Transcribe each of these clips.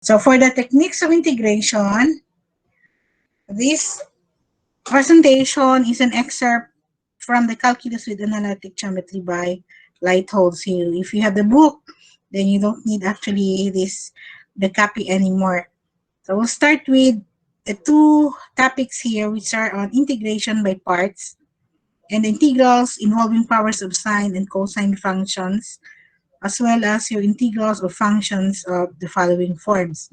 So for the techniques of integration, this presentation is an excerpt from the Calculus with Analytic Geometry by Lightholtz Hill. If you have the book, then you don't need actually the copy anymore. So we'll start with the two topics here, which are on integration by parts and integrals involving powers of sine and cosine functions, as well as your integrals of functions of the following forms.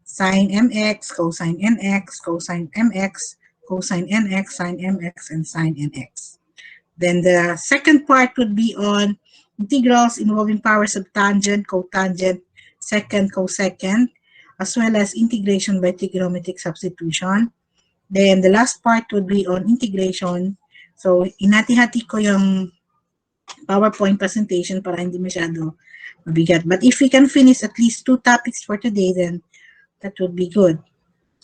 Sine mx, cosine nx, cosine mx, cosine nx, sine mx, and sine nx. Then the second part would be on integrals involving powers of tangent, cotangent, secant, cosecant, as well as integration by trigonometric substitution. Then the last part would be on integration. So inati-hati ko yung PowerPoint presentation para hindi masyado mabigat. But if we can finish at least 2 topics for today, then that would be good.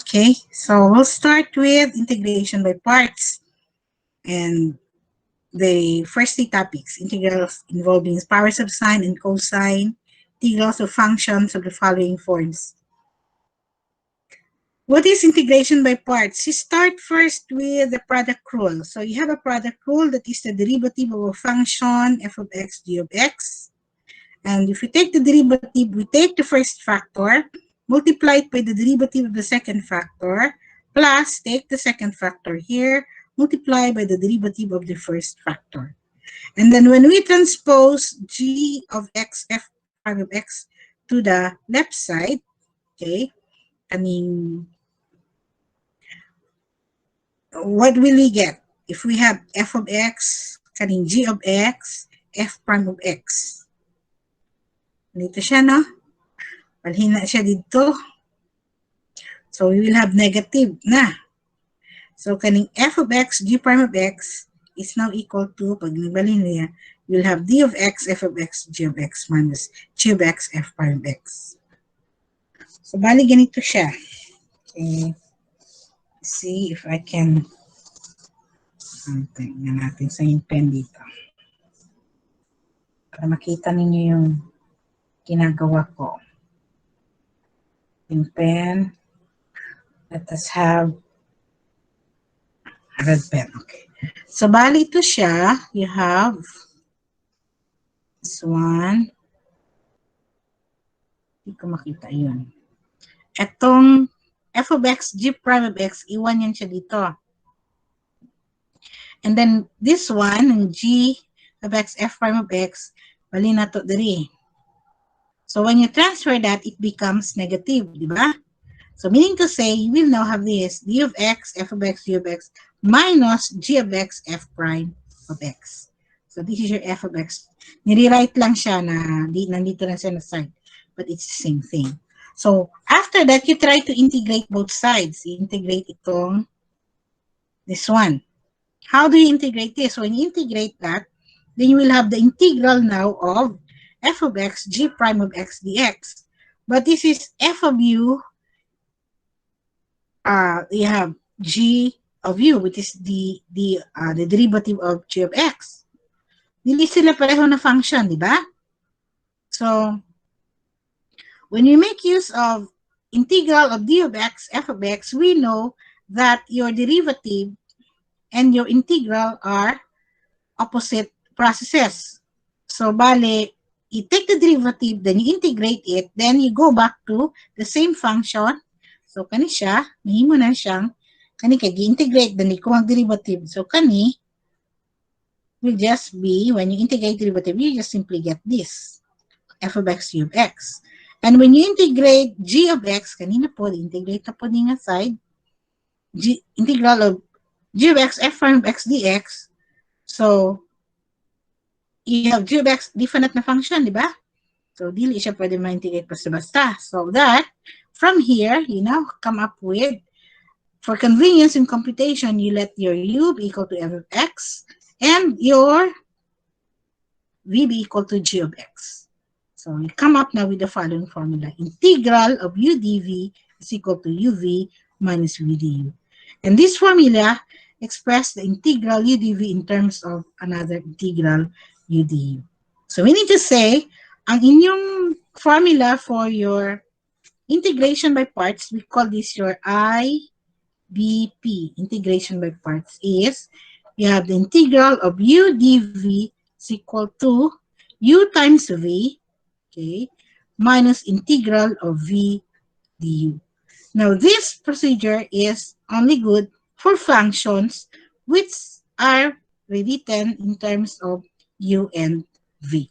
Okay, so we'll start with integration by parts. And the first 3 topics, integrals involving powers of sine and cosine, integrals of functions of the following forms. What is integration by parts? You start first with the product rule. So you have a product rule that is the derivative of a function f of x, g of x. And if we take the derivative, we take the first factor, multiply it by the derivative of the second factor, plus take the second factor here, multiply by the derivative of the first factor. And then when we transpose g of x, f prime of x to the left side, okay, what will we get? If we have f of x, g of x, f prime of x. Dito siya, no? Palhina siya dito. So, we will have negative na. So, f of x, g prime of x is now equal to, pag nagbalhin niya, we will have d of x, f of x, g of x minus g of x, f prime of x. So, bali ganito siya. Okay. See if I can tingnan natin sa yung pen dito. Para makita ninyo yung ginagawa ko. Yung pen. Let us have a red pen. Okay. So, bali ito siya. You have this one. Hindi ko makita yun. Etong f of x, g prime of x, iwan yan siya dito. And then, this one, g of x, f prime of x, bali na to diri. So, when you transfer that, it becomes negative, di ba? So, meaning to say, you will now have this, d of x, f of x, g of x, minus g of x, f prime of x. So, this is your f of x. Nire-write lang siya na, nandito lang siya na side. But it's the same thing. So, after that, you try to integrate both sides. You integrate itong, this one. How do you integrate this? When you integrate that, then you will have the integral now of f of x, g prime of x dx. But this is f of u, you have g of u, which is the derivative of g of x. Hindi sila pareho na function, di ba? So, when you make use of integral of d of x, f of x, we know that your derivative and your integral are opposite processes. So, bale, you take the derivative, then you integrate it, then you go back to the same function. So, kani siya, mahimo na siyang, kani kay gi-integrate, then ikuha ang derivative. So, kani will just be, when you integrate derivative, you just simply get this, f of x, g of x. And when you integrate g of x, kanina po, integrate na po nga side, integral of g of x, f prime of x dx. So, you have g of x, definite na function, di ba? So, dili siya pwede ma-integrate basta-basta. So, that, from here, you now come up with, for convenience in computation, you let your u be equal to f of x, and your v be equal to g of x. So, you come up now with the following formula. Integral of u dv is equal to uv minus v du. And this formula express the integral u dv in terms of another integral u du. So, we need to say, ang inyong formula for your integration by parts, we call this your IBP. Integration by parts is, you have the integral of u dv is equal to u times v, okay, minus integral of v du. Now, this procedure is only good for functions which are rewritten in terms of u and v.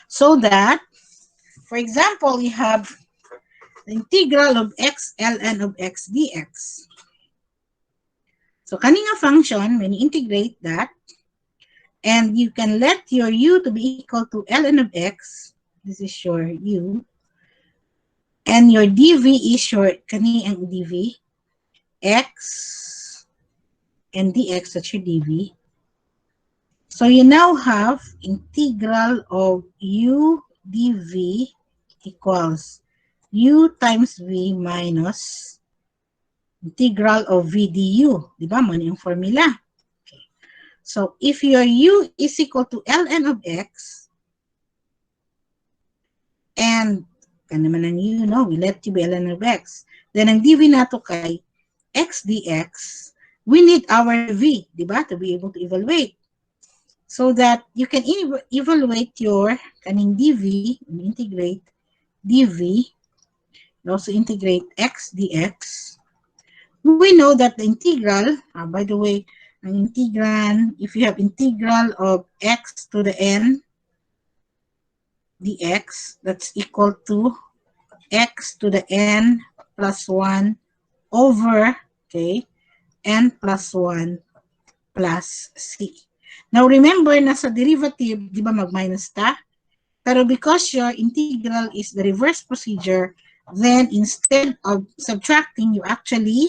So that, for example, we have the integral of x ln of x dx. So, kaninga function, when you integrate that, and you can let your u to be equal to ln of x, this is your u, and your dv is your, kani ang dv, x and dx, that's your dv. So you now have integral of u dv equals u times v minus integral of v du. Diba? Mano yung formula. Okay. So if your u is equal to ln of x, and kan naman ang u, no? We let u be ln of x. Then ang dv nato kay x dx, we need our v, diba? To be able to evaluate. So that you can evaluate your kaning dv, integrate dv, you also integrate x dx. We know that the integral, by the way, ang integrand, if you have integral of x to the n dx, that's equal to x to the n plus 1 over, okay, n plus 1 plus c. Now, remember, nasa derivative, di ba mag-minus ta? Pero because your integral is the reverse procedure, then instead of subtracting, you actually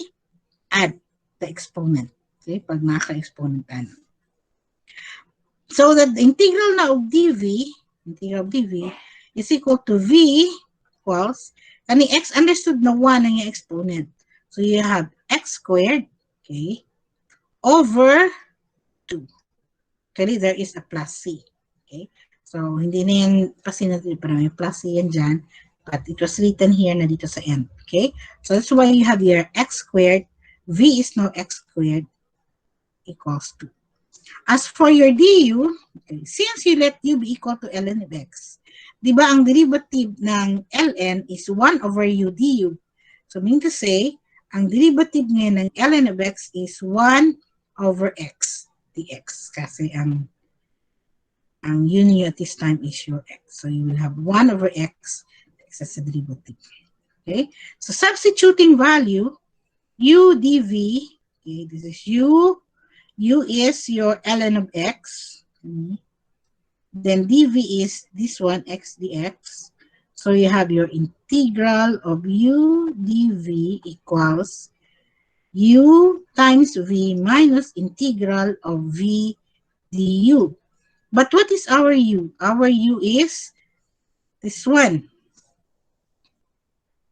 add the exponent. Okay? Pag naka-exponent ano. So that the integral na of dv, is equal to v equals, and the x understood na 1 ang yung exponent. So you have x squared, okay, over 2. Actually, there is a plus c. Okay? So, hindi na yan pasinatid, pero may plus c yan dyan. But it was written here na dito sa end. Okay? So, that's why you have your x squared. V is now x squared equals 2. As for your du, okay, since you let u be equal to ln of x, di ba ang derivative ng ln is 1 over u du. So, meaning to say, ang derivative ngayon ng ln of x is 1 over x dx. Kasi ang union at this time is your x. So, you will have 1 over x as a derivative. Okay? So, substituting value, u dv, okay, this is u is your ln of x. Okay. Then dv is this one, x dx. So, you have your integral of u dv equals u times v minus integral of v du. But what is our u? Our u is this one.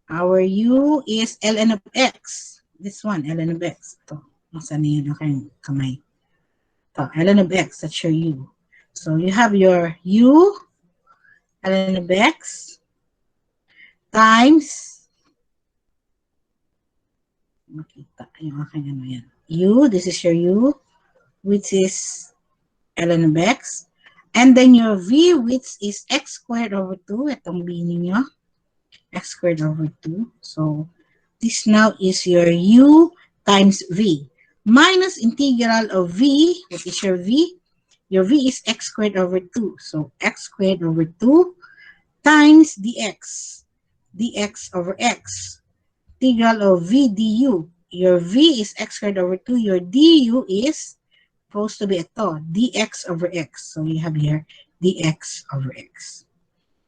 Our u is ln of x. This one, ln of x. Ito. Masan na yun aking kamay. Ito, ln of x. That's your u. So you have your u, ln of x, times, makita yung aking ano yan. U, this is your u, which is ln of x. And then your v, which is x squared over 2. Itong b ninyo. X squared over 2. So, this now is your u times v. Minus integral of v. What is your v? Your v is x squared over 2. So, x squared over 2 times dx. dx over x. Integral of v du. Your v is x squared over 2. Your du is supposed to be ito, dx over x. So, you have here dx over x.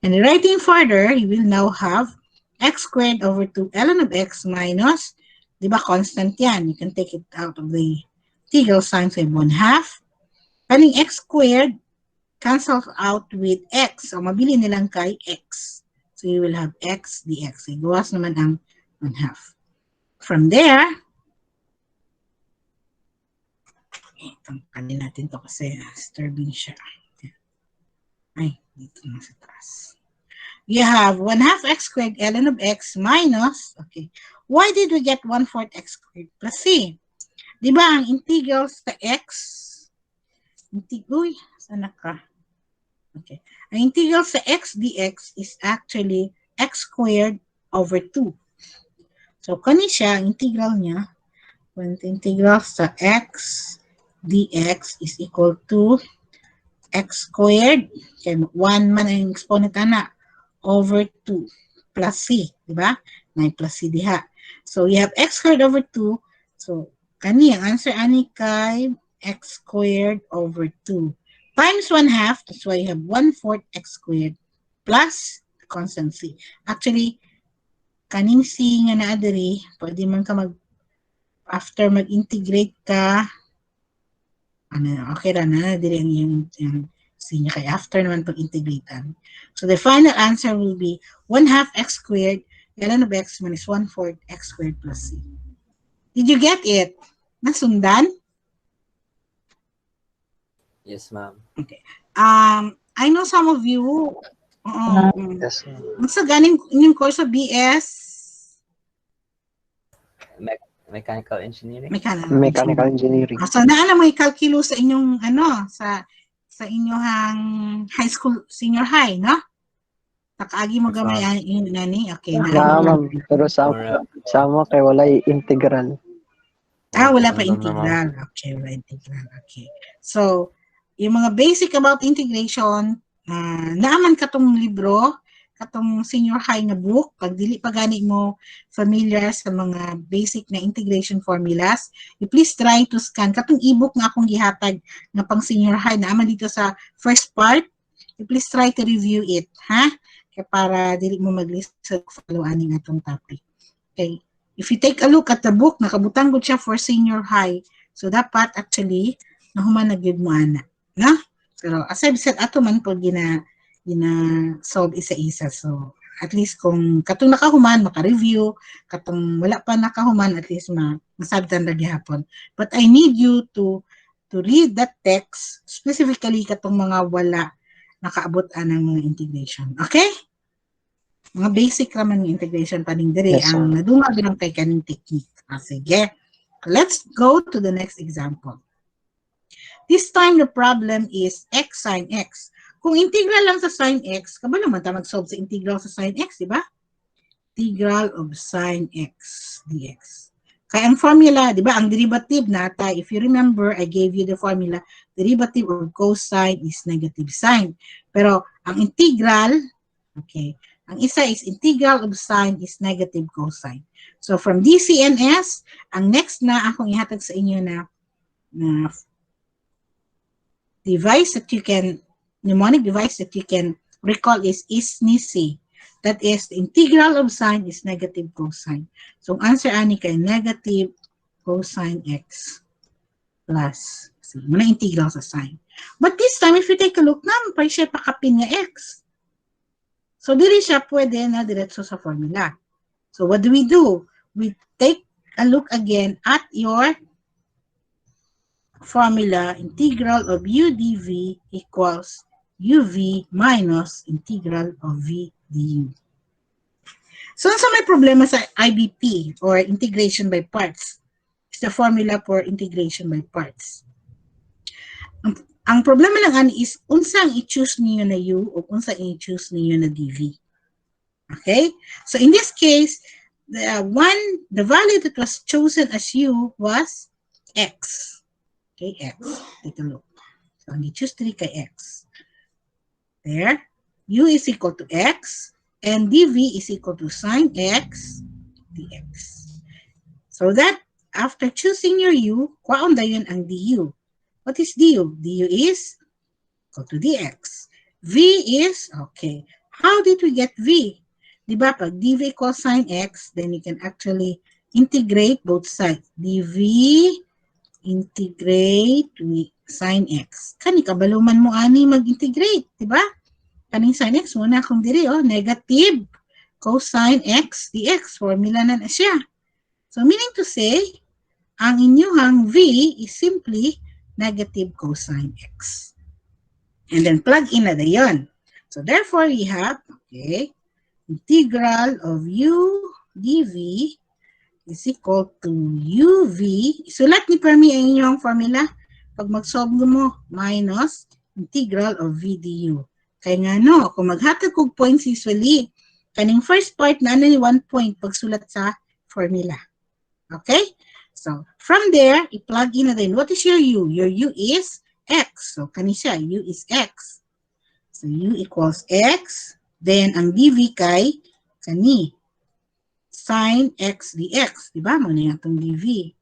And writing further, you will now have x squared over 2 ln of x minus, di ba constant yan? You can take it out of the integral sign, so 1/2. Kaning x squared cancels out with x. So, mabili nilang kay x. So, you will have x dx. So, gawas naman ang 1/2. From there, tanggalin natin to kasi disturbing siya. Ay, dito na sa taas. you have 1/2 x squared ln of x minus, okay, why did we get 1/4 x squared plus c? Di ba ang integral sa x, uy, sana ka? Okay. Ang integral sa x dx is actually x squared over 2. So, kani siya, ang integral niya, when the integral sa x dx is equal to x squared, okay, 1 man ang exponent na, over 2 plus c, di ba? May plus c diha. So, you have x squared over 2. So, kani, ang answer ani kay x squared over 2 times 1/2. That's why you have 1/4 x squared plus constant c. Actually, kaning c nga naa diri, pwede man ka after mag-integrate ka, okay ra na, diri ang yung c niya kay after naman pag-integratean. So, the final answer will be 1/2 x squared ln of x minus 1/4 x squared plus c. Did you get it? Nasundan? Yes, ma'am. Okay. I know some of you, Yes, ma'am. sa ganing inyong course sa BS? Mechanical engineering. Mechanical engineering. So, naala may kalkilo sa inyong, sa inyong high school, senior high, no? Nakaagi mo gamay yung nani? Okay. Na, ma'am. Pero sa mo kay walay integral. Wala pa integral. Okay, wala integral. Okay. So, yung mga basic about integration, naaman katong libro, katong senior high na book, pag dili pa gani mo familiar sa mga basic na integration formulas, you please try to scan. Katong ebook nga akong gihatag nga pang senior high, naaman dito sa first part, you please try to review it, ha? Kaya para dili mo mag-list sa follow-aning atong topic. Okay. If you take a look at the book, nakabutang gud siya for senior high. So, dapat actually, nahuman na gyud mo ana. No? Pero, as I've said, ato man po gina-solve isa-isa. So, at least kung katong nakahuman, maka-review. Katong wala pa nakahuman, at least masabtan lagi hapon. But I need you to read that text, specifically katong mga wala nakaabotan ng mga integration. Okay? Mga basic naman ng integration pa rin diri. Yes, ang nadungag lang kay kaning technique. Sige. Let's go to the next example. This time, the problem is x sine x. Kung integral lang sa sine x, kabalo man ta mag-solve sa integral sa sine x, di ba? Integral of sine x dx. Kaya ang formula, di ba, ang derivative nata, if you remember, I gave you the formula, derivative of cosine is negative sine. Pero, ang integral, okay, ang isa is integral of sine is negative cosine. So, from DCNS, ang next na akong ihatag sa inyo na device that you can, mnemonic device that you can recall is Nisi. That is, the integral of sine is negative cosine. So, ang answer ani kay negative cosine x plus, muna integral sa sine. But this time, if you take a look, pa siya pakapin nga x. So, dili siya pwede na diretso sa formula. So, what do? We take a look again at your formula, integral of u dv equals uv minus integral of v du. So, sa may problema sa IBP or integration by parts, is the formula for integration by parts. Ang problema lang is unsang i-choose niyo na u o unsang i-choose niyo na dv. Okay? So, in this case, the value that was chosen as u was x. Okay, x. Take a look. So, ang i-choose 3 kay x. There. U is equal to x. And dv is equal to sine x dx. So that, after choosing your u, kwaon da yun ang du. What is du? Du is equal to dx. V is, okay. How did we get v? Diba, pag dv equals sine x, then you can actually integrate both sides. dv integrate with sine x. Kani kabaluman mo ani mag-integrate, di ba? Kaning sine x muna kung diri negative cosine x dx. Formula na siya. So meaning to say, ang inyuhang v is simply negative cosine x. And then plug in na yon. So therefore we have, okay, integral of u dv is equal to uv. Isulat ni Permi ang inyong formula. Pag mag-solve mo, minus integral of v du. Kaya nga no, kung maghatag kog points usually, kaning first part na ni 1 point pagsulat sa formula. Okay? So, from there, i-plug in na din. What is your u? Your u is x. So, kani siya, u is x. So, u equals x. Then, ang dv kay kani. Sine x dx. Diba? Muna yung itong dv.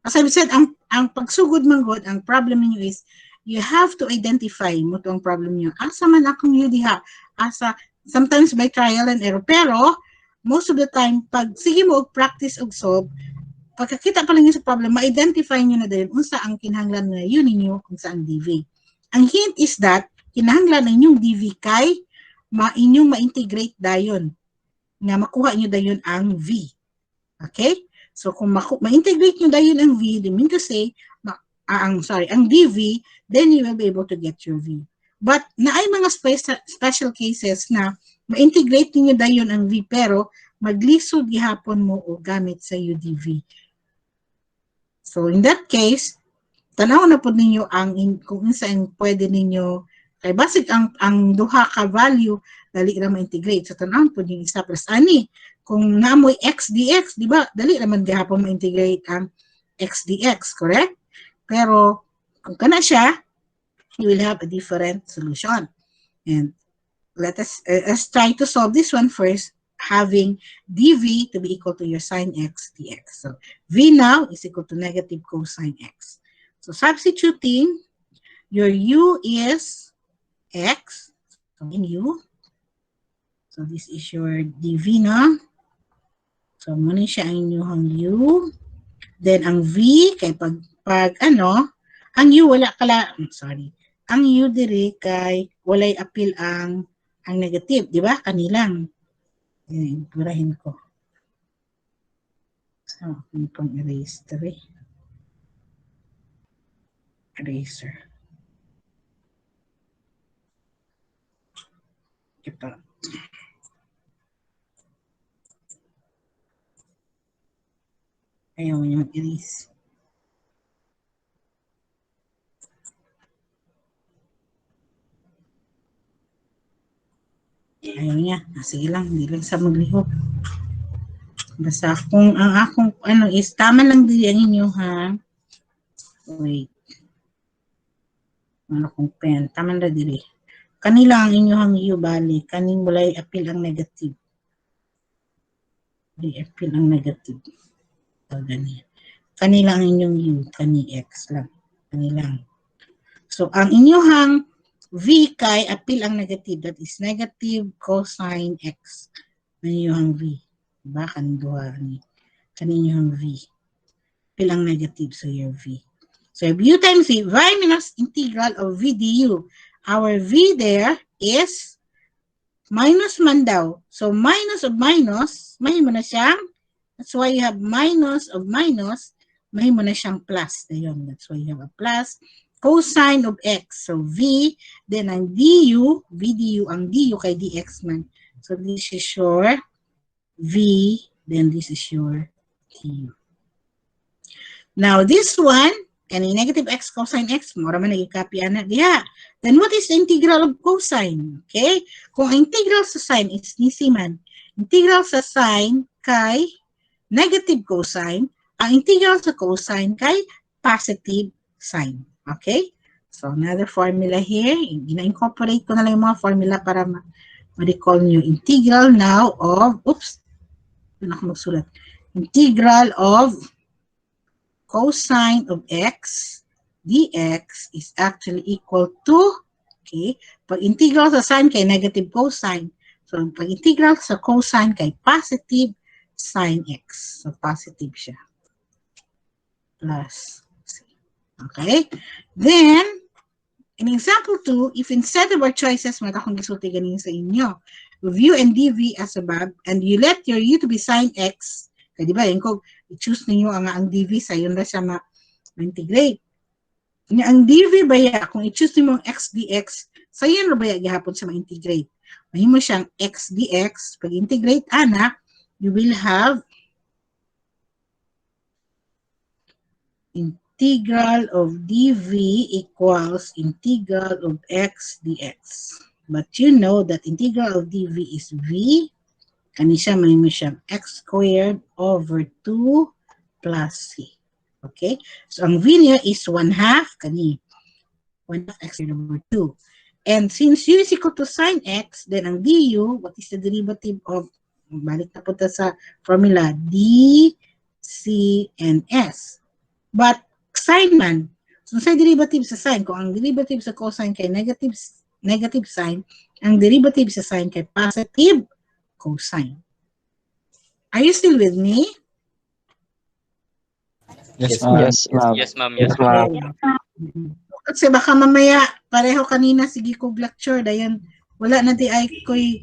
As I've said, ang pagsugod manggod, ang problem niyo is, you have to identify mo itong problem niyo. Asa man akong u diha? Asa, sometimes by trial and error. Pero, most of the time, pag sige mo og practice og solve, pagkakita pa lang niyo sa problem, ma-identify niyo na din unsa ang kinahanglan nga yun ninyo kung saan dv. Ang hint is that, kinahanglan ng inyong dv kay inyong ma-integrate dayon nga makuha niyo dayon ang v. Okay? So, kung ma-integrate nyo dayon ang v, they mean to say, ang dv, then you will be able to get your v. But, naay mga special cases na ma-integrate niyo dayon ang v, pero maglisod gihapon mo o gamit sa udv. So, in that case, tanaw na po ninyo kung saan pwede ninyo, kay basic ang duha ka value, dali na ma-integrate. So, tanaw po yung isa plus ani. Kung namoy x dx, di ba, dali naman gihapon ma-integrate ang x dx, correct? Pero, kung kana siya, you will have a different solution. And let's try to solve this one first, having dv to be equal to your sine x dx. So, v now is equal to negative cosine x. So, substituting, your u is x. So, in u. So, this is your dv na. So, muna siya ang inyong u. Then, ang v, kay ang u wala ang u diri kay walay appeal ang negative, di ba? Kanilang. Iburahin ko. So, ano pang erase diri? Eraser. Ito. Ayaw niya mag-erase. Ayaw niya. Sige lang, hindi lang sa maglihok. Basta kung ang akong is tama lang din ang inyo ha. Wait. Ano kong pen? Tama na dili. Kanila ang inyong u bali. Kaning walay appeal ang negative. Walay appeal ang negative. So, ganyan. Kanila ang inyong u. Kani x lang. Kanilang. So, ang inyong v kay appeal ang negative. That is negative cosine x. Ang inyong v. Diba? Kanduha ni. Kaninyong v. Appeal ang negative. So, your v. So, if u times v, y minus integral of v du. Our v there is minus man daw. So, minus of minus, may mo na siyang, that's why you have minus of minus, may mo na siyang plus. Ayun, that's why you have a plus. Cosine of x. So, v, then ang du, v du, ang du kay dx man. So, this is your v, then this is your du. Now, this one, kani negative x cosine x, mura man nag-copy ana diha. Then what is the integral of cosine? Okay? Kung ang integral sa sine is nisi man, integral sa sine kay negative cosine, ang integral sa cosine kay positive sine. Okay? So another formula here, gina-incorporate ko na lang yung mga formula para ma-recall nyo. Integral now of, doon ako magsulat. Integral of cosine of x dx is actually equal to, okay, pag integral sa sine kay negative cosine. So, pag integral sa cosine kay positive sine x. So, positive siya. Plus, okay. Then, in example 2, if instead of our choices, mata akong gisulti ganin sa inyo, view and dv as above, and you let your u to be sine x, kaya diba, yun ko, i-choose ninyo ang dv sa yun na siya ma-integrate. Ang dv baya, kung i-choose ninyo ang x dx, sa yun na baya gihapon sa ma-integrate. Mahimo siyang x dx. Pag integrate ana, you will have integral of dv equals integral of x dx. But you know that integral of dv is v. Kani siya, mahimo siyang x squared over 2 plus c. Okay? So, ang v niya is 1/2 kani. 1/2 x squared over 2. And since u is equal to sine x, then ang du, what is the derivative of, balik na po sa formula, d, c, and s. But sine man, so sa derivative sa sine, kung ang derivative sa cosine kay negative sine, ang derivative sa sine kay positive cosine. Are you still with me? Yes, ma'am. Yes, ma'am. Yes, ma'am. Yes, ma'am. Kasi baka mamaya, pareho kanina, sige ko lecture, dayon, wala na di ay ko'y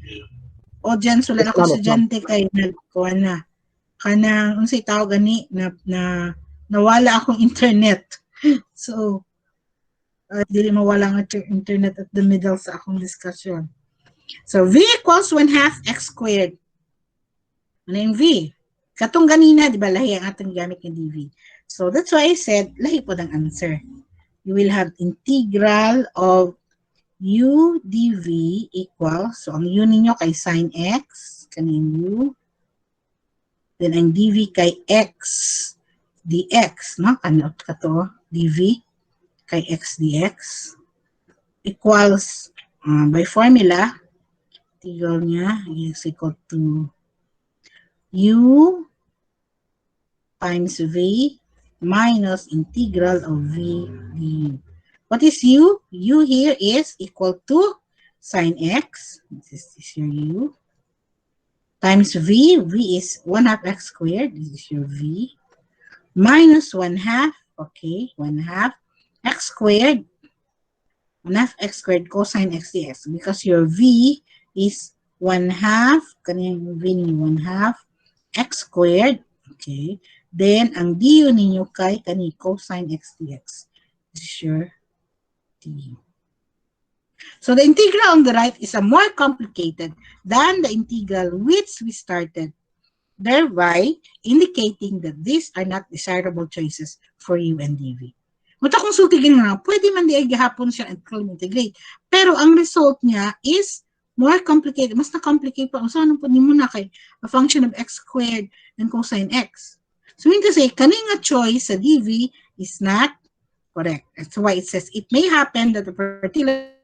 audience, wala na ko estudyante kay nagkuha na. Kanang, unsay tawag gani, nawala akong internet. So, dili mawala ang internet at the middle sa akong discussion. So, v equals 1/2 x squared. Ano yung v? Katong ganina, di ba, lahi ang atong gamit ng dv. So, that's why I said, lahi po ng answer. You will have integral of u dv equals, so ang u ninyo kay sine x, kanin u, then ang dv kay x dx, no? Kanot ka to, dv kay x dx equals, by formula, integral niya is equal to u times v minus integral of v du. What is u? U here is equal to sine x. This is your u. Times v. V is 1/2 x squared. This is your v. Minus 1/2. Okay. 1/2 x squared. 1/2 x squared cosine x dx. Because your v is 1/2. Kanina v ni 1/2 x squared. Okay. Then, ang du ninyo kay kani cosine x dx. This is your du. So, the integral on the right is a more complicated than the integral which we started, thereby indicating that these are not desirable choices for u and dv. Muta kung sultigin nga, pwede man di ay gihapon siya integrate. Pero ang result niya is more complicated. Mas na-complicate pa. Saan po ni mo na kay a function of x squared and cosine x. So, mean to say, kaning choice sa dv is not correct. That's why it says, it may happen that the particular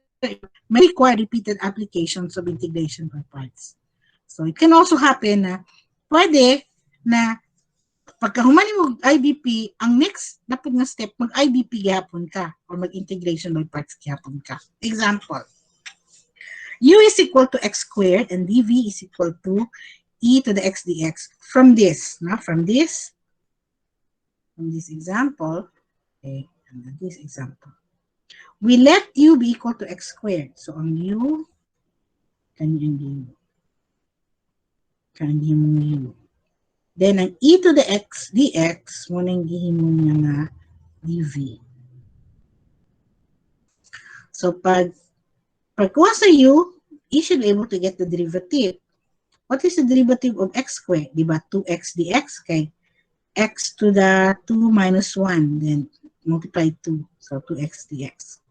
may require repeated applications of integration by parts. So, it can also happen na pwede na pagkahumani mo IBP, ang next dapat na step, mag-IBP gihapon ka or mag-integration by parts gihapon ka. Example, u is equal to x squared and dv is equal to e to the x dx. From this example, okay, and this example, we let u be equal to x squared. So, ang u, kanyan mo u. Then, ang e to the x dx, muna yung gihimo niya nga dv. So, pagkuha sa u, you should be able to get the derivative. What is the derivative of x squared? Diba? 2x dx kay x to the 2 minus 1, then multiply 2. So, 2x dx.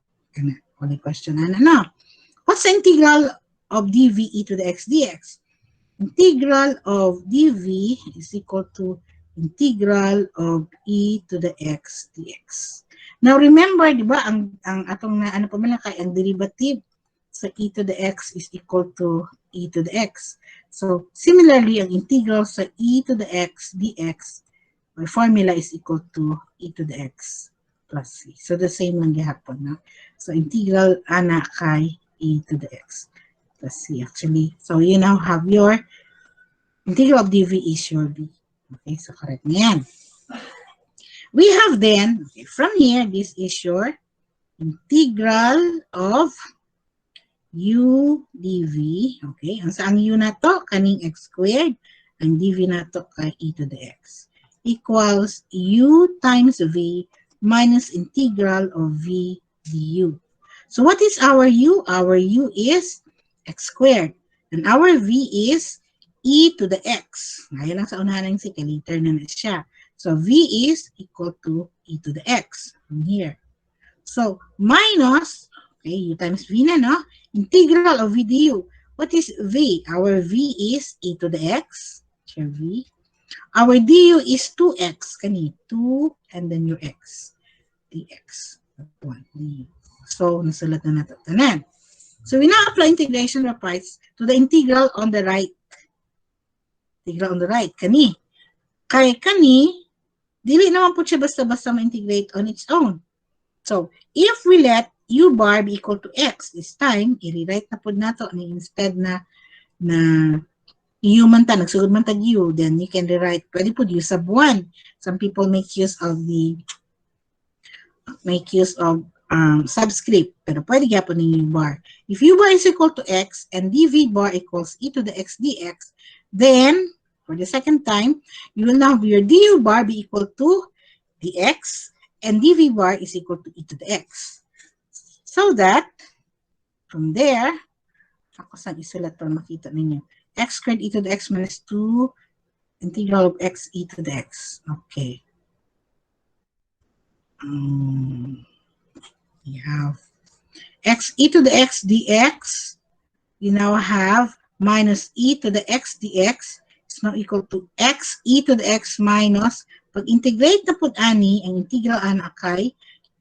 Only question na. What's the integral of dv e to the x dx? Integral of dv is equal to integral of e to the x dx. Now, remember, di ba, ang atong na, ano pa man kay ang derivative sa e to the x is equal to e to the x. So, similarly, ang integral sa e to the x dx by formula is equal to e to the x plus c. So, the same lang gihapon, no? So, integral ana kay e to the x plus c, actually. So, you now have your integral of dv is your b. Okay, so correct niyan. We have then, okay, from here, this is your integral of u dv. Okay, ang saang u na to, kaning x squared, ang dv na to kay e to the x. Equals u times v minus integral of v du. So what is our u? Our u is x squared. And our v is e to the x. Ngayon lang sa unahan ng si later na siya. So v is equal to e to the x from here. So minus, okay, u times v na, no? Integral of v du. What is v? Our v is e to the x. Here v. Our du is 2x. Kani, 2 and then your x. dx. 1 du. So, nasulat na natin tanan. So, we now apply integration of parts to the integral on the right. Integral on the right. Kani. Kay kani, dili naman po siya basta-basta ma-integrate on its own. So, if we let u bar be equal to x this time, i-rewrite na po nato instead na u man ta, nagsugod man tag u, then you can rewrite, pwede po u sub 1. Some people make use of subscript, pero pwede gyapon ng u bar. If u bar is equal to x and dv bar equals e to the x dx, then, for the second time, you will now have your du bar be equal to dx and dv bar is equal to e to the x. So that, from there, ako saan isulat para makita ninyo. X squared e to the x minus 2 integral of x e to the x. Okay. You have x e to the x dx. You now have minus e to the x dx is now equal to x e to the x minus, pag integrate na po ani, ang integral ana kay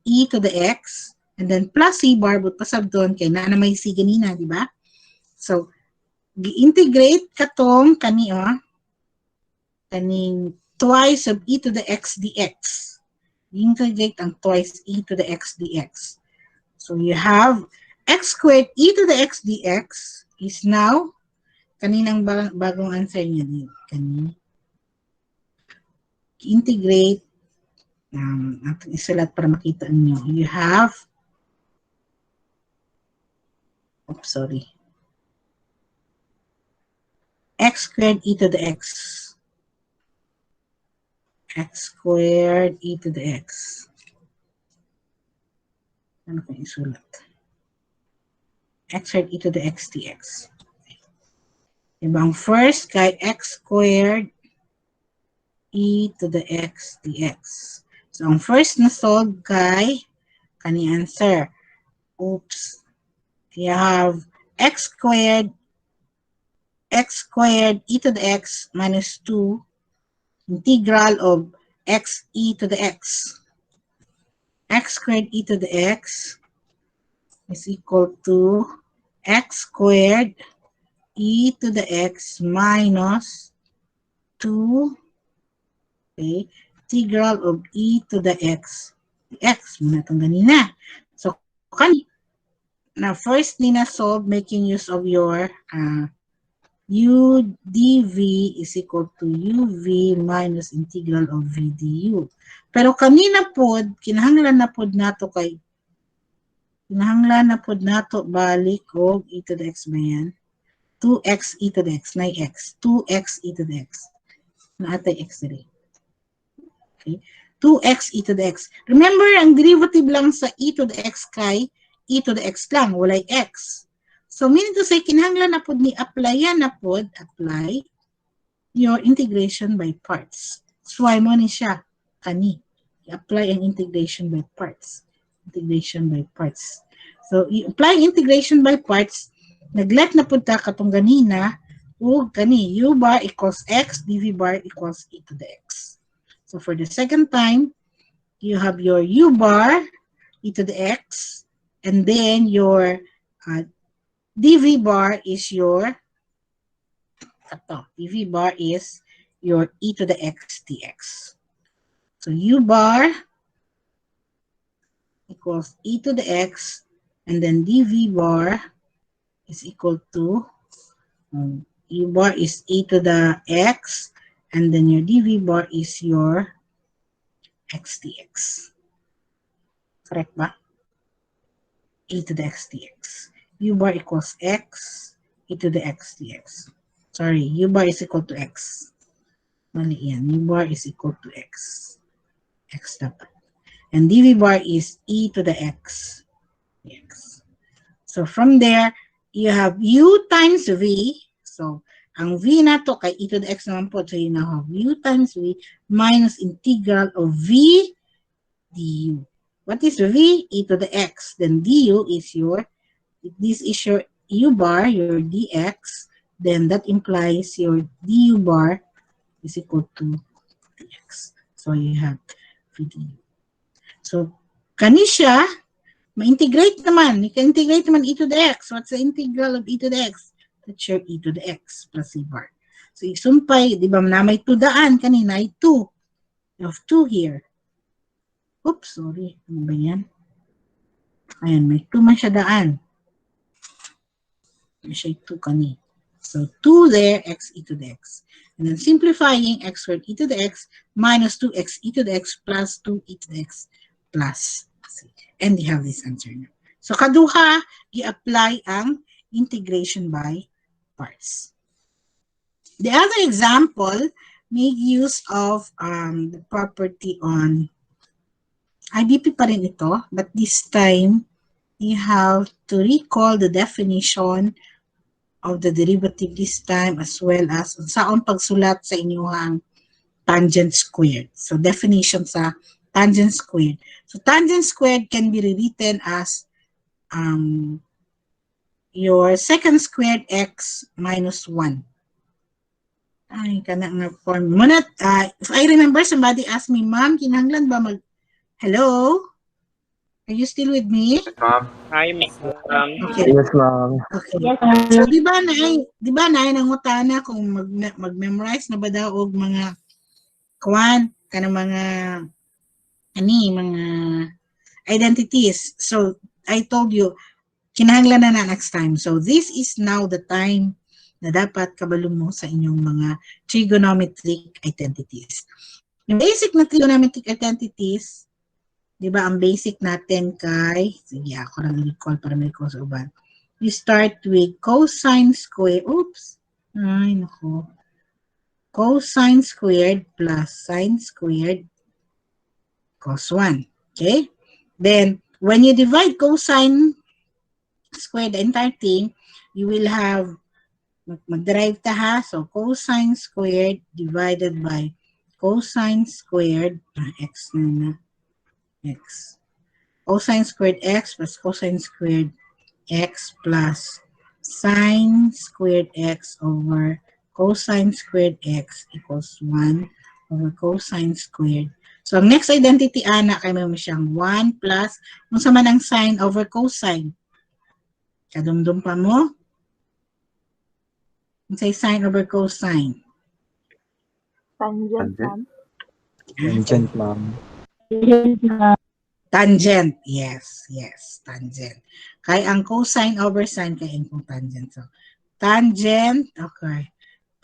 e to the x, and then plus c bar, but pasab doon kay na may c ganina, di ba? So, gi-integrate katong kaning twice of e to the x dx. Integrate ang twice e to the x dx. So you have x squared e to the x dx is now kaninang bagong answer niya din. Integrate natin isulat para makita niyo. You have x squared e to the x. X squared e to the x. Ano ko isulat? X squared e to the x dx. Diba ang first kay x squared e to the x dx. So ang first na solve kay kani answer. Oops. You have x squared e to the x minus 2 integral of x e to the x. X squared e to the x is equal to x squared e to the x minus 2, okay, integral of e to the x dx. Muna itong ganina. So, na first nina solve making use of your u dv is equal to uv minus integral of v du. Pero kanina pod, kinahanglan na pod nato balik og e to the x ba yan? 2x e to the x, na x. 2x e to the x. Naatay x diri. Okay. 2x e to the x. Remember, ang derivative lang sa e to the x kay e to the x lang, walay x. So, meaning to say, kinahanglan na pod ni apply your integration by parts. So, why mo ni siya? Kani. I-apply ang integration by parts. Integration by parts. So, i-apply integration by parts, naglet na pod ta katong ganina, o kani, u bar equals x, dv bar equals e to the x. So, for the second time, you have your u bar, e to the x, and then your dv bar is your dv bar is your e to the x dx. So u bar equals e to the x, and then dv bar is equal to u bar is e to the x, and then your dv bar is your x dx. Correct ba? E to the x dx. U bar equals x, e to the x dx. Sorry, u bar is equal to x. Mali yan. U bar is equal to x. X dapat. And dv bar is e to the x dx. So from there, you have u times v. So, ang v na to kay e to the x naman po. So, you now have u times v minus integral of v du. What is v? E to the x. Then du is your, this is your u bar, your dx. Then that implies your du bar is equal to dx. So, you have v du. So, kanisya, ma-integrate naman. You can integrate naman e to the x. What's the integral of e to the x? That's your e to the x plus c bar. So, isumpay, di ba na may 2 daan kanina ay 2. You have 2 here. Oops, sorry. Ano ba yan? Ayan, may 2 man siya daan. May siya 2 kanina. So, 2 there, x e to the x. And then simplifying x squared e to the x minus 2x e to the x plus 2 e to the x plus c. And you have this answer now. So, kaduha, i-apply ang integration by parts. The other example, make use of the property on IBP pa rin ito, but this time, you have to recall the definition of the derivative this time as well as saan pagsulat sa inyong tangent squared. So, definition sa tangent squared. So, tangent squared can be rewritten as your second squared x minus 1. Ay, kana nga form. Muna, if I remember, somebody asked me, Ma'am, kinahanglan ba hello? Are you still with me? Hi, ma'am. Okay. Yes, ma'am. Okay. So, di ba na nangutana kung mag-memorize na ba daw og mga mga identities. So, I told you, kinahanglan na next time. So, this is now the time na dapat kabalo mo sa inyong mga trigonometric identities. Yung basic na trigonometric identities, di ba, ang basic natin kay, sige, ako lang recall para may recall sa uban. You start with cosine squared, oops, ay, nako. Cosine squared plus sine squared cos 1. Okay? Then, when you divide cosine squared the entire thing, you will have, mag-derive ta ha, so cosine squared divided by cosine squared, x na x. Cosine squared x plus cosine squared x plus sine squared x over cosine squared x equals 1 over cosine squared. So, ang next identity, ana, kay may siyang 1 plus, kung sa man ang sine over cosine. Kadumdum pa mo? Kung say sine over cosine. Tangent, ma'am. Tangent, ma'am. Tangent. Yes, tangent. Kaya ang cosine over sine kaya yung tangent. So, tangent, okay.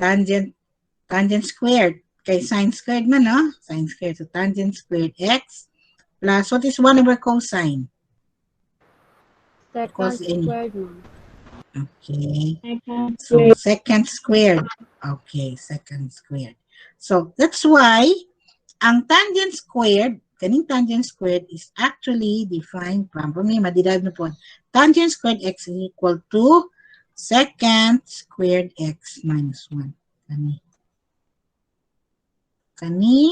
Tangent squared. Kay sine squared man, no? Sine squared. So, tangent squared x plus, what is 1 over cosine? Second squared, ma'am. Okay. So, second squared. Okay, second squared. So, that's why, ang tangent squared, kaning tangent squared is actually defined from, maderive na po, tangent squared x is equal to second squared x minus 1. Kani,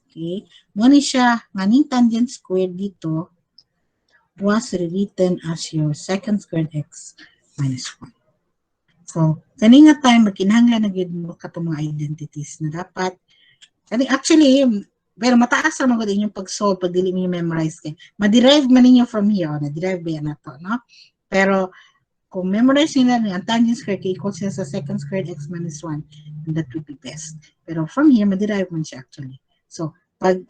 okay, muna siya, nganing tangent squared dito was rewritten as your second squared x minus 1. So, kani nga time, magkinahanglan na gyud mo katong mga identities na dapat, actually, pero mataas naman ko din yung pag-solve, pag dili mo yung memorize kayo. Ma-derive man ninyo from here, na-derive ba yan na to, no? Pero, kung memorize nila ang tangent squared kay equals siya sa second squared x minus 1, that would be best. Pero from here, ma-derive man siya actually. So, pag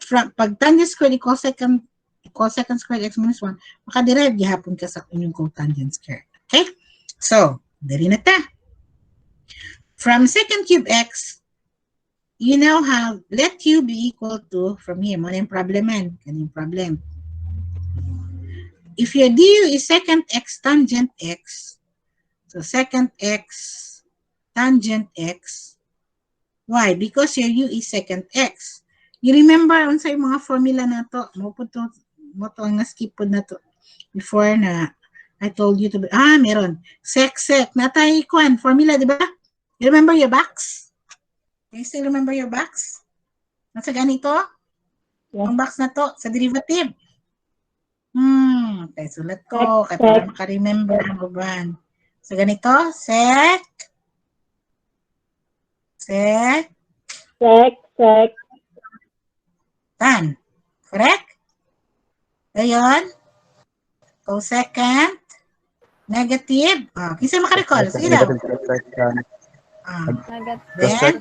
tangent squared equals second squared x minus 1, maka-derive gihapon ka sa inyong cotangent squared. Okay? So, dari na ta. From second cube x, you now have, let u be equal to, from here, mo na yung problem man. Kaning problem. If your du is second x tangent x, so second x tangent x, why? Because your u is second x. You remember on sa mga formula na to, mo to ang na-skip po na to before na I told you to be, meron. Sec. Natay kwan, formula, di ba? You remember your box? Do you still remember your box? Nasa ganito? Yes. Ang box na to, sa derivative. Okay, sulat ko. Kaya para maka-remember ang uban. So, ganito, sec. Tan. Correct? Ngayon, cosecant, negative. Kinsa makarecall? Sige daw. Then,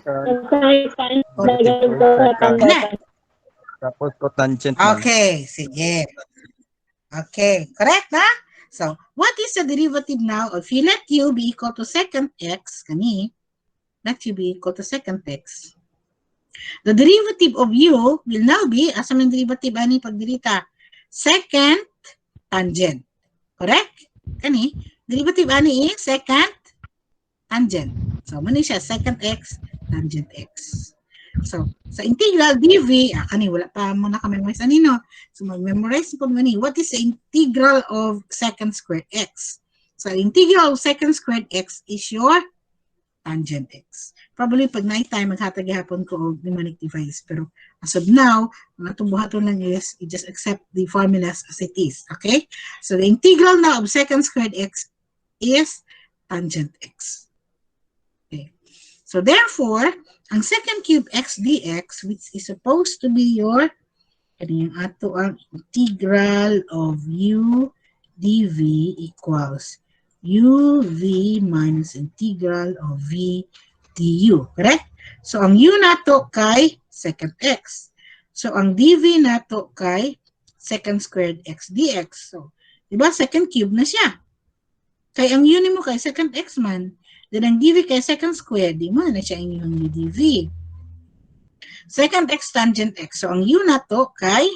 Tapos cotangent man. okay, sige. Okay, correct na? So, what is the derivative now of you let u be equal to second x, kani, let u be equal to second x. The derivative of u will now be, asa man derivative ani pagdilita? Second tangent. Correct? Kani, derivative ani is second tangent. So, muna siya, second x, tangent x. So, sa integral dv, kani, wala pa muna ka-memorize anino. So, mag-memorize po mani, what is the integral of second squared x? So, integral of second squared x is your tangent x. Probably, pag night time, maghatag hapon ko o mnemonic device. Pero, as of now, ang atong buhaton lang is, you just accept the formulas as it is. Okay? So, the integral now of second squared x is tangent x. Okay. So, therefore, ang second cube x dx, which is supposed to be your yung ato ang integral of u dv equals uv minus integral of v du. Correct? So, ang u nato kay second x. So, ang dv nato kay second squared x dx. So, diba, second cube na siya. Kay ang u ni mo kay second x man. Then, ang dv kay second squared, di mo na siya ang u dv. Second x tangent x. So, ang u na to kay,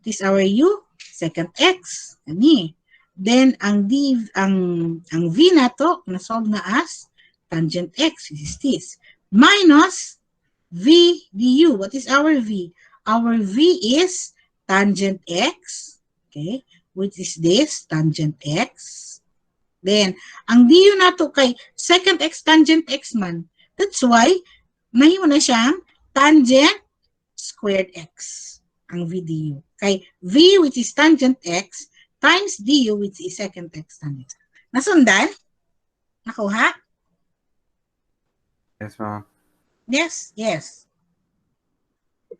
this our u, second x. Ani. Then, ang v na to, na-solve na as tangent x. This is this. Minus v du. What is our v? Our v is tangent x. Okay. Which is this, tangent x. Then, ang du na to kay second x tangent x man. That's why, nahiwa na siyang tangent squared x. Ang v du. Kay v which is tangent x times du which is second x tangent. Nasundan? Nakuha? Yes, ma'am. Yes.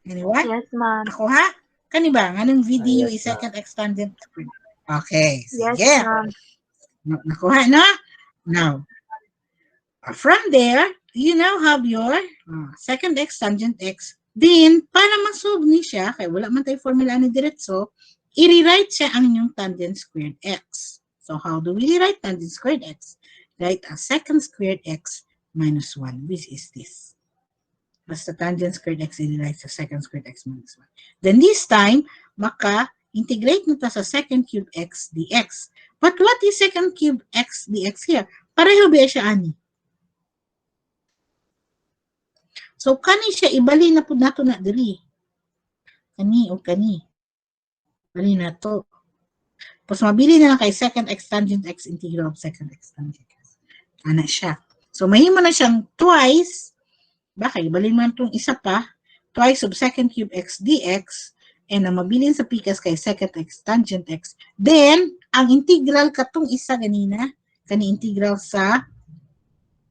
Anyone? Yes, ma'am. Nakuha? Kani ba? Anong v du Yes, is second x tangent squared? Okay. Yes, Sige. ma'am. Nakuha na? Now, from there, you now have your second x tangent x. Then, para ma-solve ni siya, kaya wala man tayo formula ni diretso, i-rewrite siya ang inyong tangent squared x. So, how do we rewrite tangent squared x? Write as second squared x minus 1, which is this. Basta tangent squared x, i-rewrite sa second squared x minus 1. Then, this time, maka-integrate nito sa second cube x dx. But what is second cube x dx here? Pareho ba siya ani? So, kani siya, ibali na po nato na diri. Kani o kani. Ibali na to. Tapos, mabili na lang kay second x tangent x integral of second x tangent x. Ana siya. So, mahimo na siyang twice. Baka, ibali mo itong isa pa. Twice of second cube x dx. And ang mabilin sa pikas kay second x tangent x. Then, ang integral katong isa ganina, kani integral sa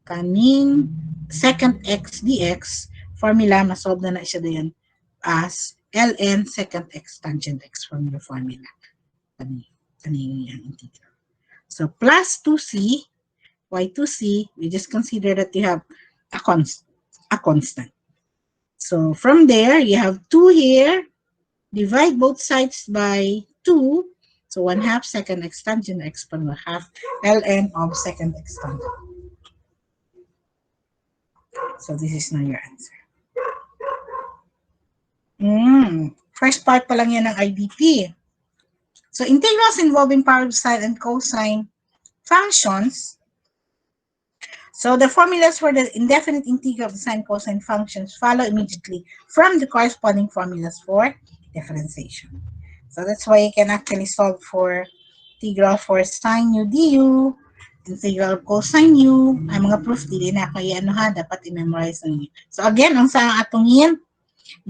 kaning second x dx, formula, masolve na siya din as ln second x tangent x from the formula. Kani yung integral. So, plus 2c, y2c, we just consider that you have a constant. So, from there, you have 2 here. Divide both sides by 2. So, 1/2 second x tangent x per 1/2 ln of second x tangent. So, this is now your answer. First part pa lang yan ng IDP. So, integrals involving power of sine and cosine functions. So, the formulas for the indefinite integral of the sine cosine functions follow immediately from the corresponding formulas for differentiation. So, that's why you can actually solve for integral for sine u du, integral of cosine u, ay mga proof, dili na kaya ano ha, dapat i-memorize nyo. So again, ang sa atong yin,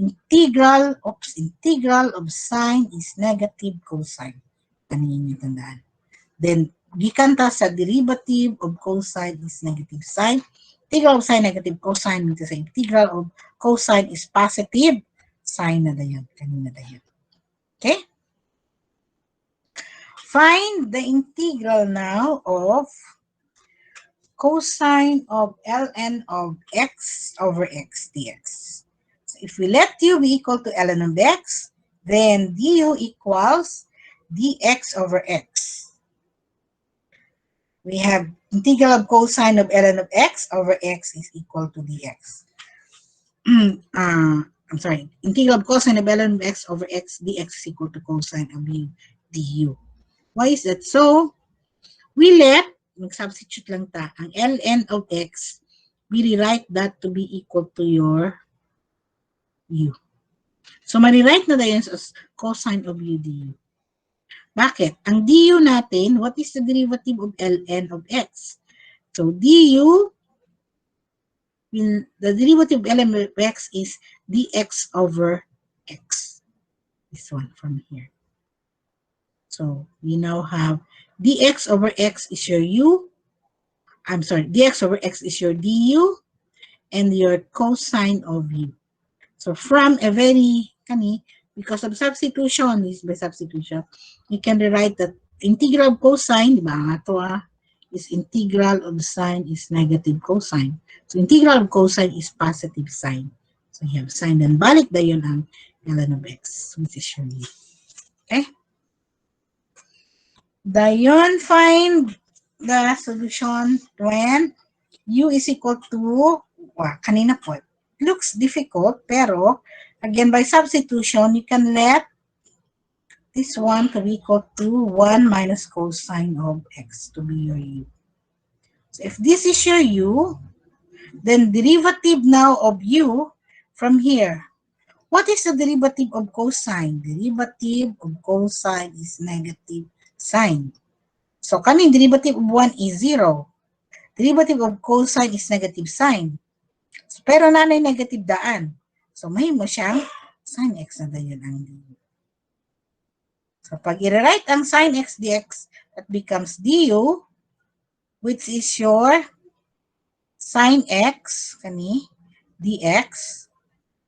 integral of sine is negative cosine. Kanina niyo tandaan. Then, gikan ta sa derivative of cosine is negative sine. Integral of sine negative cosine means sa integral of cosine is positive sine na dayon. Kanina dayon. Okay? Find the integral now of cosine of ln of x over x dx. So if we let u be equal to ln of x, then du equals dx over x. We have integral of cosine of ln of x over x is equal to dx. I'm sorry, integral of cosine of ln of x over x dx is equal to cosine of u du. Why is that so? We let, mag-substitute lang ta, ang ln of x, we rewrite that to be equal to your u. So, ma-rewrite na tayo as cosine of u du. Bakit? Ang du natin, what is the derivative of ln of x? So, du, the derivative of ln of x is dx over x. This one from here. So, we now have dx over x is your u. I'm sorry, dx over x is your du and your cosine of u. So, from a very, because of substitution, is by substitution, you can rewrite that integral of cosine, di ba nga to is integral of sine is negative cosine. So, integral of cosine is positive sine. So, you have sine, then balik na yun ang ln of x, which is your u. Okay? Dayon, find the solution when u is equal to, kanina po, it looks difficult, pero, again, by substitution, you can let this one to be equal to 1 minus cosine of x to be your u. So, if this is your u, then derivative now of u from here. What is the derivative of cosine? Derivative of cosine is negative sine. So, kaning derivative of 1 is 0. Derivative of cosine is negative sine. So, pero nanay negative daan. So, may mo siyang sine x na dayon ang du. So, pag i-write ang sine x dx, that becomes du, which is your sine x, dx,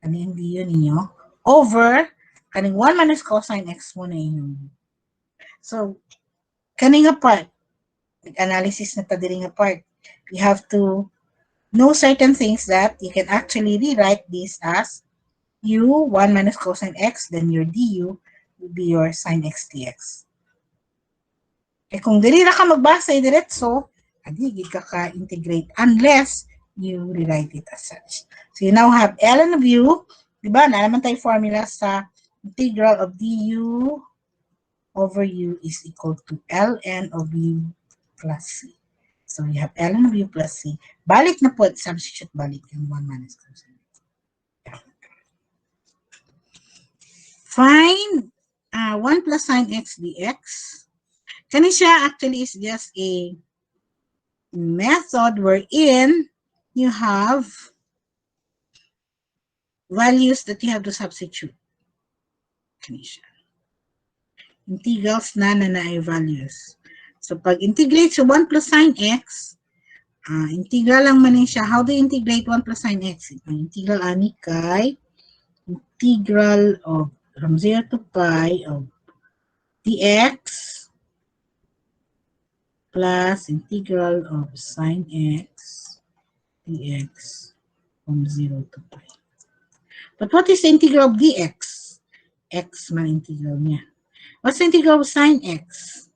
ang du ninyo, over, kaning 1 minus cosine x mo na inyong. So, kaning part, analysis na ta diri nga part, you have to know certain things that you can actually rewrite this as u, 1 minus cosine x, then your du will be your sine x dx. Eh kung dili na ka magbasa diretso, adi ka ka-integrate unless you rewrite it as such. So you now have ln of u, di ba? Naman tayo formula sa integral of du over u is equal to ln of u plus c. So you have ln of u plus c. Balik na po, substitute balik yung 1 minus cosine. Find 1 plus sine x dx. Kani siya actually is just a method wherein you have values that you have to substitute. Kani siya. Integrals na ay values. So, pag integrate sa 1 plus sine x, integral lang man siya. How do you integrate 1 plus sine x? Integral ani kay integral of from 0 to pi of dx plus integral of sine x dx from 0 to pi. But what is the integral of dx? X man integral niya. What's the integral of sine x?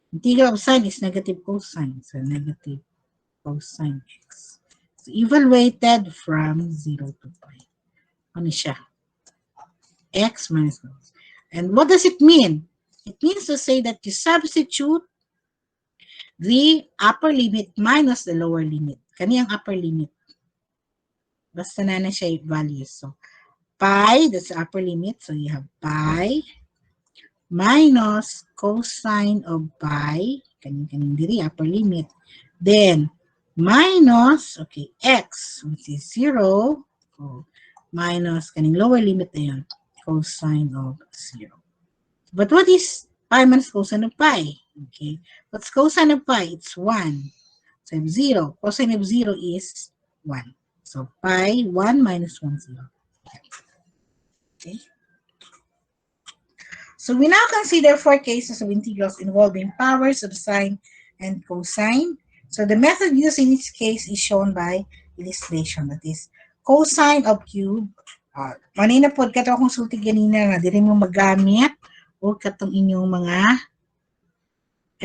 Integral of sine is negative cosine. So, negative cosine x. So, evaluated from 0 to pi. Ano siya? X minus cos. And what does it mean? It means to say that you substitute the upper limit minus the lower limit. Kaniyang upper limit. Basta na siya values. So, pi, that's the upper limit. So, you have pi minus cosine of pi, kaning diri, upper limit, then minus, okay, x, which is 0, minus kaning lower limit na yun, cosine of 0. But what is pi minus cosine of pi? Okay, what's cosine of pi? It's 1. So 0, cosine of 0 is 1. So pi, 1 minus 1, 0. Okay. So we now consider 4 cases of integrals involving powers of sine and cosine. So the method used in each case is shown by illustration. That is, cosine of cube. Manina po, kato akong sulti ganina nga, dili mo magamit o katong inyong mga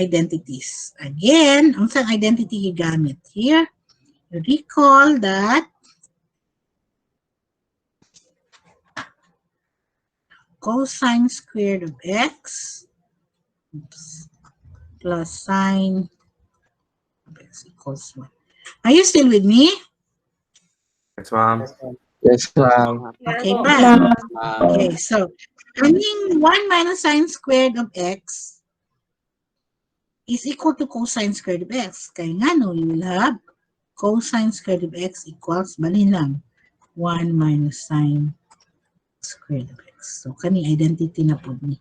identities. Again, ang saan identity gigamit? Here, recall that cosine squared of x plus sine of x equals 1. Are you still with me? Yes, ma'am. Yes, ma'am. Okay ba? Ma'am. Okay, so, kaning 1 minus sine squared of x is equal to cosine squared of x. Kaya nga no, you will have cosine squared of x equals, balin lang, 1 minus sine squared of x. So, kaning identity na po ni.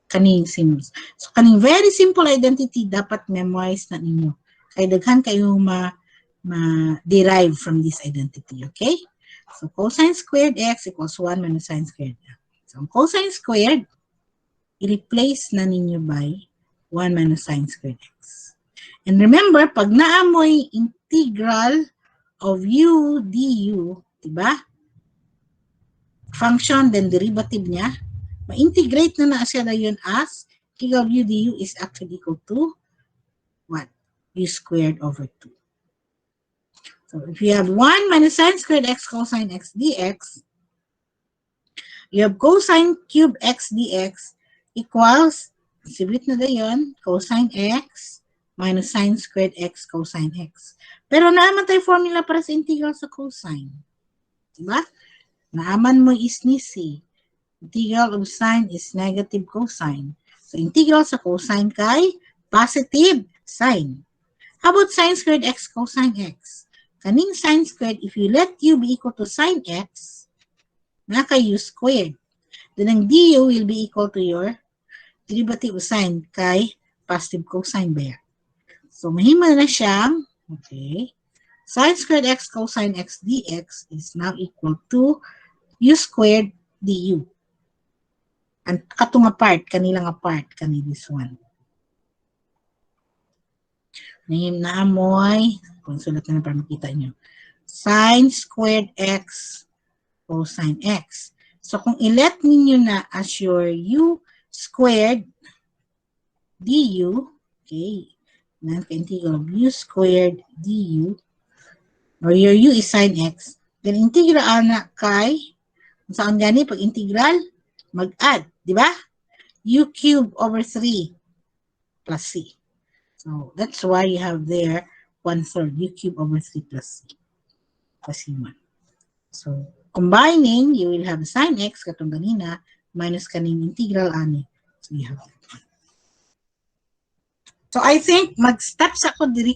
Kaning sims. So, kaning very simple identity, dapat memorize na ninyo. Kaya daghan kayo ma-derive from this identity, okay? So, cosine squared x equals 1 minus sine squared x. So, cosine squared, i-replace na ninyo by 1 minus sine squared x. And remember, pag naamoy integral of u du, diba? Function, then derivative niya, ma-integrate na siya na yun as integral of u du is actually equal to what? U squared over 2. So, if you have 1 minus sine squared x cosine x dx, you have cosine cube x dx equals, sibit na da yun, cosine x minus sine squared x cosine x. Pero naaman tayo formula para sa integral sa cosine. Diba? Naaman mo is ni C. Integral of sine is negative cosine. So, integral sa cosine kay positive sine. How about sine squared x cosine x? Kaning sine squared, if you let u be equal to sine x, naka u squared. Then ang du will be equal to your derivative of sine kay positive cosine ba. So, mahima na siyang, okay, sine squared x cosine x dx is now equal to u squared du. And katong apart, kanilang apart, kani this one. Naamoy, kung sulat na para makita nyo, sine squared x cosine x. So, kung ilet ninyo na as your u squared du, okay, integral of u squared du, or your u is sine x, then integral na kay, saan gani, pag integral, mag-add, di ba? U cube over 3 plus c. So, that's why you have there 1/3 u cube over 3 plus c. Plus c1. So, combining, you will have sine x, katong ganina, minus kaning integral ani. So, you have that one. So, I think, mag-stop sa ako diri